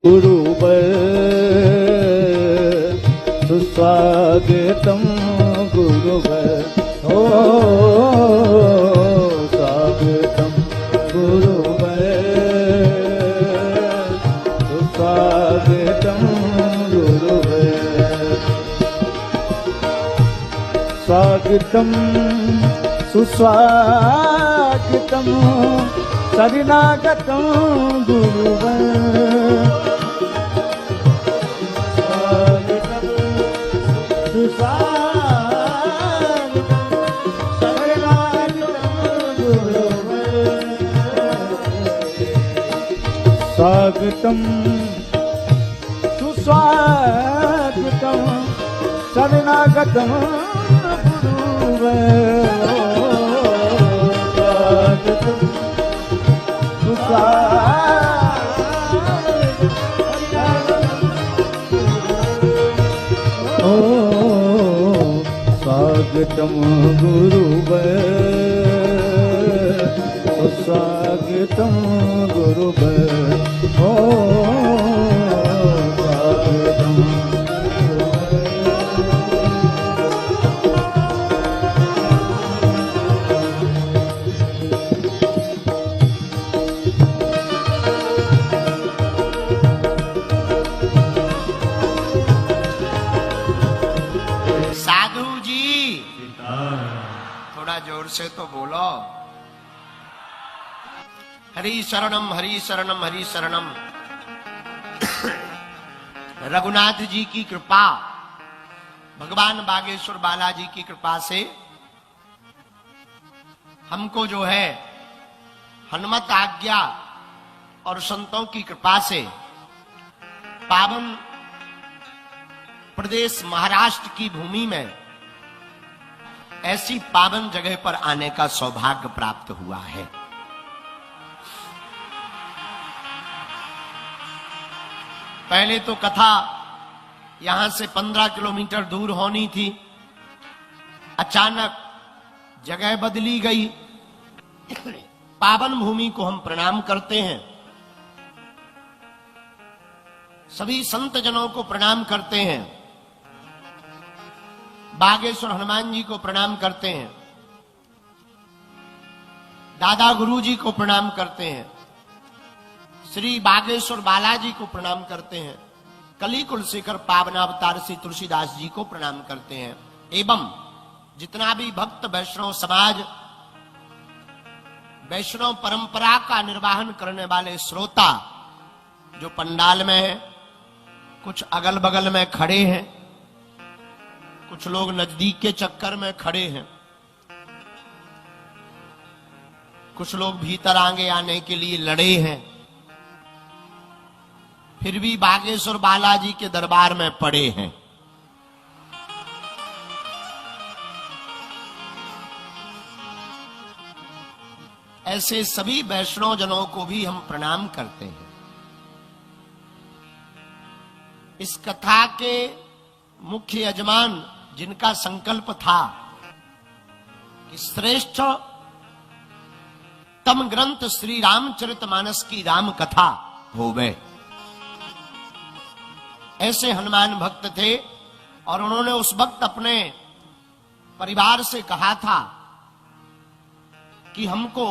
गुरुवर सुस्वागतम गुरुवर हो स्वागतम गुरुवर सुस्वागतम गुरुवर स्वागतम सुस्वागतम शरणागतम गुरुवर स्वागतम सुस्वागतम शरणागतम गुरुवर स्वागतम गुरुवर स्वागतम गुरुवर हो स्वागतम साधु जी थोड़ा जोर से तो बोलो। हरि शरणम हरि शरणम हरि शरणम। रघुनाथ जी की कृपा, भगवान बागेश्वर बालाजी की कृपा से हमको जो है हनुमत आज्ञा और संतों की कृपा से पावन प्रदेश महाराष्ट्र की भूमि में ऐसी पावन जगह पर आने का सौभाग्य प्राप्त हुआ है। पहले तो कथा यहां से 15 किलोमीटर दूर होनी थी, अचानक जगह बदली गई। पावन भूमि को हम प्रणाम करते हैं, सभी संत जनों को प्रणाम करते हैं, बागेश्वर हनुमान जी को प्रणाम करते हैं, दादा गुरु जी को प्रणाम करते हैं, श्री बागेश्वर बालाजी को प्रणाम करते हैं, कली कुलशेखर पावनावतार श्री तुलसीदास जी को प्रणाम करते हैं, एवं जितना भी भक्त वैष्णव समाज, वैष्णव परंपरा का निर्वाहन करने वाले श्रोता जो पंडाल में है, कुछ अगल बगल में खड़े हैं, कुछ लोग नजदीक के चक्कर में खड़े हैं, कुछ लोग भीतर आगे आने के लिए लड़े हैं, फिर भी बागेश्वर बालाजी के दरबार में पड़े हैं। ऐसे सभी वैष्णव जनों को भी हम प्रणाम करते हैं। इस कथा के मुख्य यजमान जिनका संकल्प था कि श्रेष्ठ तम ग्रंथ श्री रामचरितमानस की राम कथा होवे, ऐसे हनुमान भक्त थे और उन्होंने उस वक्त अपने परिवार से कहा था कि हमको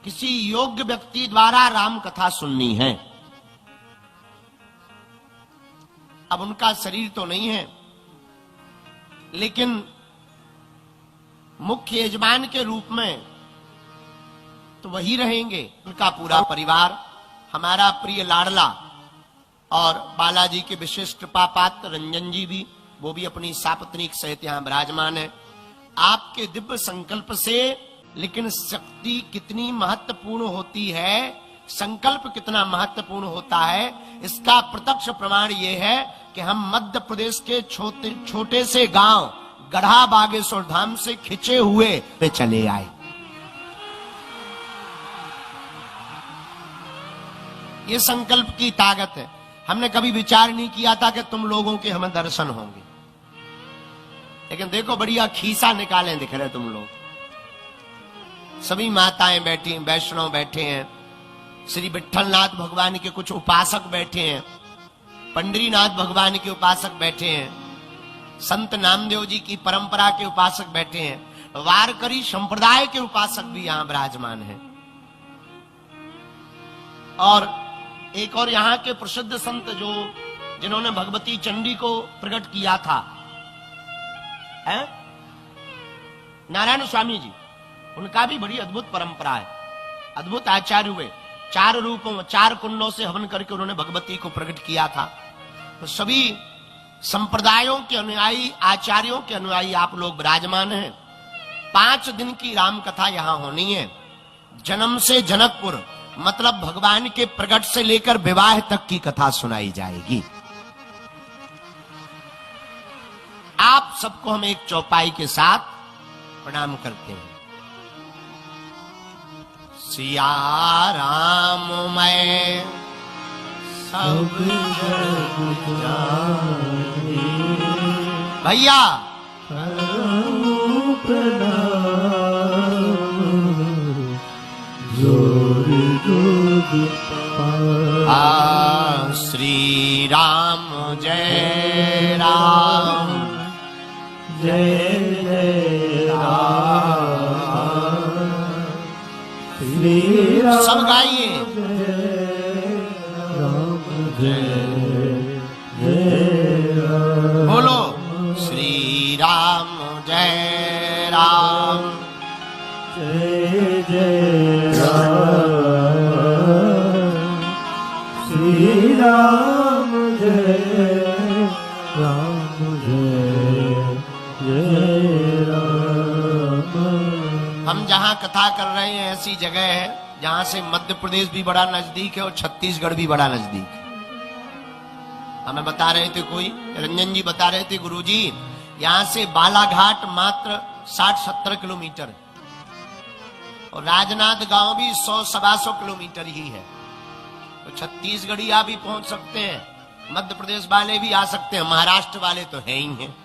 किसी योग्य व्यक्ति द्वारा राम कथा सुननी है। अब उनका शरीर तो नहीं है, लेकिन मुख्य यजमान के रूप में तो वही रहेंगे। उनका पूरा परिवार, हमारा प्रिय लाडला और बालाजी के विशेष कृपा पात्र रंजन जी भी, वो भी अपनी सापत्नीक सहित यहाँ विराजमान है। आपके दिव्य संकल्प से, लेकिन शक्ति कितनी महत्वपूर्ण होती है, संकल्प कितना महत्वपूर्ण होता है, इसका प्रत्यक्ष प्रमाण ये है कि हम मध्य प्रदेश के छोटे से गांव गढ़ा बागेश्वर धाम से खिंचे हुए पे चले आए। ये संकल्प की ताकत है। हमने कभी विचार नहीं किया था कि तुम लोगों के हमें दर्शन होंगे, लेकिन देखो बढ़िया खीसा निकाले दिख रहे तुम लोग। सभी माताएं बैठी, वैष्णव बैठे हैं, श्री विट्ठलनाथ भगवान के कुछ उपासक बैठे हैं, पंडरीनाथ भगवान के उपासक बैठे हैं, संत नामदेव जी की परंपरा के उपासक बैठे हैं, वारकरी संप्रदाय के उपासक भी यहां विराजमान हैं। और एक और यहाँ के प्रसिद्ध संत जो जिन्होंने भगवती चंडी को प्रकट किया था, है नारायण स्वामी जी, उनका भी बड़ी अद्भुत परंपरा है, अद्भुत आचार्य हुए। 4 रूपों 4 कुंडों से हवन करके उन्होंने भगवती को प्रकट किया था। तो सभी संप्रदायों के अनुयायी, आचार्यों के अनुयायी आप लोग विराजमान हैं। 5 दिन की राम कथा यहां होनी है। जन्म से जनकपुर, मतलब भगवान के प्रकट से लेकर विवाह तक की कथा सुनाई जाएगी। आप सबको हम एक चौपाई के साथ प्रणाम करते हैं। सिया राम मैं सब जग जानी, भैया श्री राम जय राम जय जय राम, श्री राम सब गाइए। राम जय जय राम, बोलो श्री राम जय राम जय जय राम, श्री राम जय राम जय जय राम। हम जहाँ कथा कर रहे हैं ऐसी जगह है जहाँ से मध्य प्रदेश भी बड़ा नजदीक है और छत्तीसगढ़ भी बड़ा नजदीक है। हमें बता रहे थे कोई, रंजन जी बता रहे थे, गुरुजी यहाँ से बालाघाट मात्र 60-70 किलोमीटर और राजनांद गांव भी 100-125 किलोमीटर ही है। तो छत्तीसगढ़िया भी पहुंच सकते हैं, मध्य प्रदेश वाले भी आ सकते हैं, महाराष्ट्र वाले तो है ही हैं।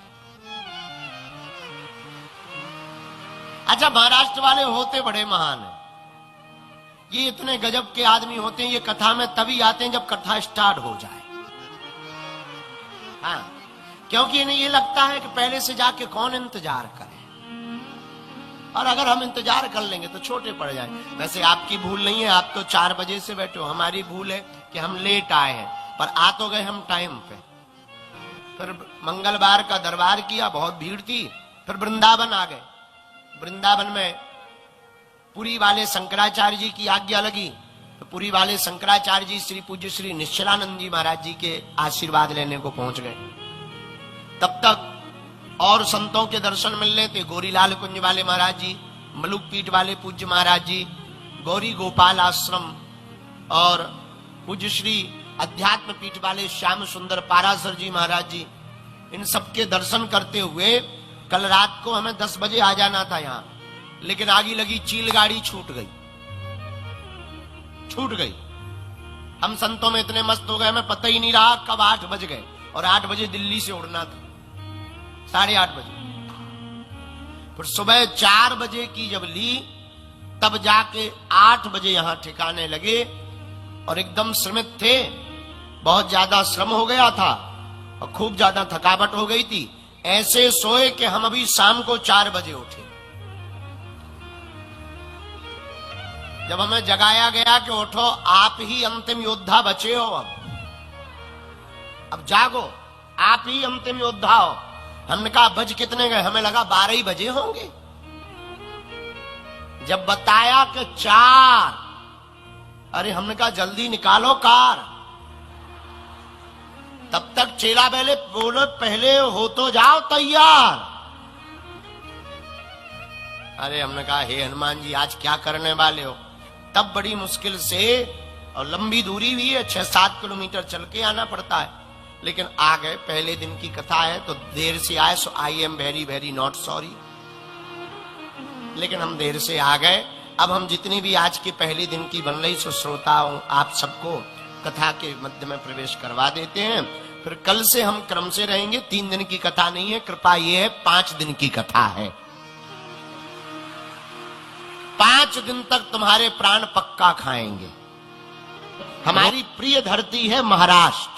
अच्छा, महाराष्ट्र वाले होते बड़े महान हैं, ये इतने गजब के आदमी होते हैं, ये कथा में तभी आते हैं जब कथा स्टार्ट हो जाए। हाँ, क्योंकि इन्हें ये लगता है कि पहले से जाके कौन इंतजार करे, और अगर हम इंतजार कर लेंगे तो छोटे पड़ जाए। वैसे आपकी भूल नहीं है, आप तो 4 बजे से बैठे हो, हमारी भूल है कि हम लेट आए हैं, पर आ तो गए हम टाइम पे। फिर मंगलवार का दरबार किया, बहुत भीड़ थी, फिर वृंदावन आ गए। वृंदावन में पुरी वाले शंकराचार्य जी की आज्ञा लगी, तो पुरी वाले शंकराचार्य जी श्री पूज्य श्री निश्चलानंद जी महाराज जी के आशीर्वाद लेने को पहुंच गए। तब तक और संतों के दर्शन मिलने थे, गौरीलाल कुंज वाले महाराज जी, मलुक पीठ वाले पूज्य महाराज जी, गौरी गोपाल आश्रम और पूज्य श्री अध्यात्म पीठ वाले श्याम सुंदर पारासर जी महाराज जी, इन सबके दर्शन करते हुए कल रात को हमें 10 बजे आ जाना था यहाँ, लेकिन आगे लगी चील गाड़ी, छूट गई। हम संतों में इतने मस्त हो गए, हमें पता ही नहीं रहा कब 8 बज गए, और 8 बजे दिल्ली से उड़ना था, 8:30 बजे। फिर सुबह 4 बजे की जब ली, तब जाके 8 बजे यहां ठिकाने लगे, और एकदम श्रमित थे, बहुत ज्यादा श्रम हो गया था और खूब ज्यादा थकावट हो गई थी। ऐसे सोए कि हम अभी शाम को 4 बजे उठे। जब हमें जगाया गया कि उठो, आप ही अंतिम योद्धा बचे हो, अब जागो, आप ही अंतिम योद्धा हो। हमने कहा बज कितने गए, हमें लगा 12 ही बजे होंगे। जब बताया कि 4, अरे हमने कहा जल्दी निकालो कार। तब तक चेला बोले पहले हो तो जाओ तैयार। अरे हमने कहा हे हनुमान जी आज क्या करने वाले हो। तब बड़ी मुश्किल से, और लंबी दूरी भी है, 6-7 किलोमीटर चल के आना पड़ता है, लेकिन आ गए। पहले दिन की कथा है तो देर से आए, so I am very very not sorry, लेकिन हम देर से आ गए। अब हम जितनी भी आज के पहले दिन की बन रही सो श्रोताओं, आप सबको कथा के मध्य में प्रवेश करवा देते हैं। फिर कल से हम क्रम से रहेंगे। 3 दिन की कथा नहीं है, कृपा ये है 5 दिन की कथा है। 5 दिन तक तुम्हारे प्राण पक्का खाएंगे। हमारी प्रिय धरती है महाराष्ट्र।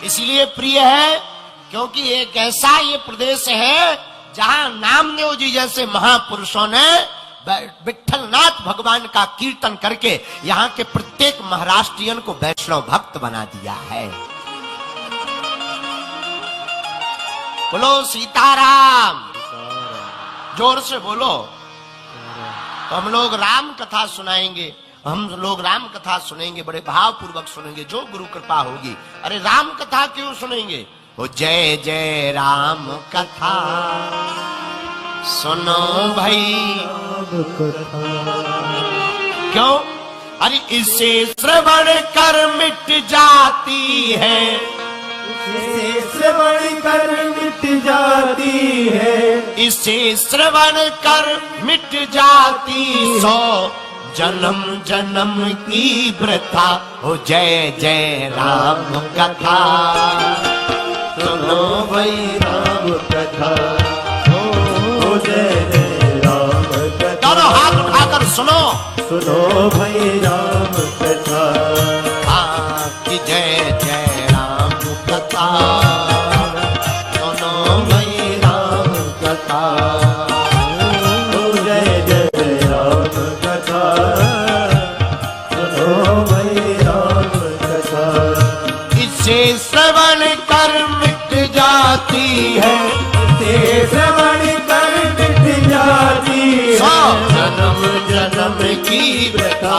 इसलिए प्रिय है क्योंकि एक ऐसा ये प्रदेश है जहां नामदेव जी जैसे महापुरुषों ने विट्ठलनाथ भगवान का कीर्तन करके यहाँ के प्रत्येक महाराष्ट्रियन को वैष्णव भक्त बना दिया है। बोलो सीताराम, जोर से बोलो। तो हम लोग राम कथा सुनाएंगे, हम लोग राम कथा सुनेंगे, बड़े भाव पूर्वक सुनेंगे, जो गुरु कृपा होगी। अरे राम कथा क्यों सुनेंगे? वो जय जय राम कथा सुनो भाई। क्यों? अरे इसे श्रवण कर मिट जाती है, इसे श्रवण कर मिट जाती है, इसे श्रवण कर मिट जाती सो जन्म जन्म की वृथा। हो जय जय राम कथा सुनो भाई राम कथा। हो जय जय राम कथा, दोनों हाथ उठाकर सुनो, सुनो भाई राम कथा। हाँ कि जय जय राम कथा सुनो भाई राम कथा। हो जय जय राम कथा, सुनो भाई राम कथा। इसे श्रवण कर मिट जाती है, इसे श्रवण कर मिट जाती है, सौ जन्म जन्म की व्यथा।